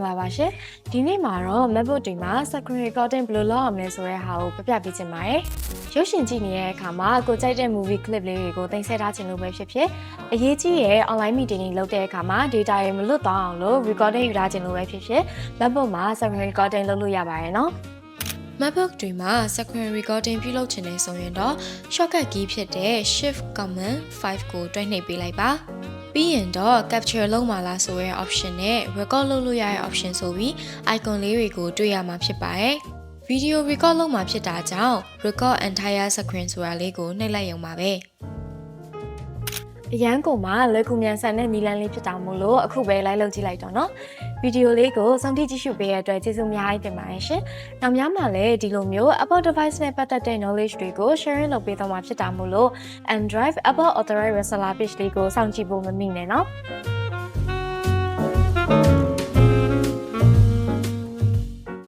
္ဂလာပါရှင်ဒီနေ့မှာတော့ MacBook တွေမှာ screen recording ဘယ်လိုလုပ်အောင်လဲဆိုတဲ့ဟာကိုပြပြပေးချင်ပါတယ်ရုပ်ရှင်ကြည့်နေတဲ့အခါမှာကိုကြိုက်တဲ့ movie clip လေးတွေကိုတင်ဆက်ထားခြင်းလို့ပဲဖြစ်ဖြစ်အရေးကြီးရဲ့ online meeting တွေလုပ်တဲ့အခါမှာ data တွေမလွတ်သွားအောင်လို့ recording ယူထားခြင်းလို့ပဲဖြစ်ဖြစ် MacBook မှာ screen recording လုပ်လို့ရပါတယ်နော်MacBook တွေမှာ screen recording ပြုလုပ်ချင်တယ်ဆိုရင်တော့ shortcut key ဖြစ်တဲ့ Shift Command 5ကိုတွိုင်းနှိပ်ပေးလိုက်ပါပြီးရင်တော့ capture လုပ်မှလားဆိုတဲ့ option နဲ့ record လုပ်လို့ရတဲ့ option ဆိုပြီး icon လေးတွေကိုတွေ့ရမှာဖြစ်ပါတယ်။ video record လုပ်မှဖြစ်တာကြောင့် record entire screen ဆိုတာလေးကိုနှိပ်လိုက်ရုံပါပဲ။အရန်ကိုမှလွယ်ကူမြန်ဆန်တဲ့နည်းလမ်းလေးဖြစ်တာမို့လို့အခုပဲ like လုပ်ကြည့်လိုက်တော့နော်။ဗီဒီယိုလေးကိုစောင့်ကြည့်ကြည့်ရှုပေးရတဲ့အတွက်ကျေးဇူးအများကြီးတင်ပါတယ်ရှင်။နောက်များမှာလည်းဒီလိုမျိုး Apple device နဲ့ပတ်သက်တဲ့ knowledge တွေကို sharing လုပ်ပေးသွားမှာဖြစ်တာမို့လို့ Android Apple Authorized Reseller page လေးကိုစောင့်ကြည့်ဖို့မမေ့နဲ့နော်။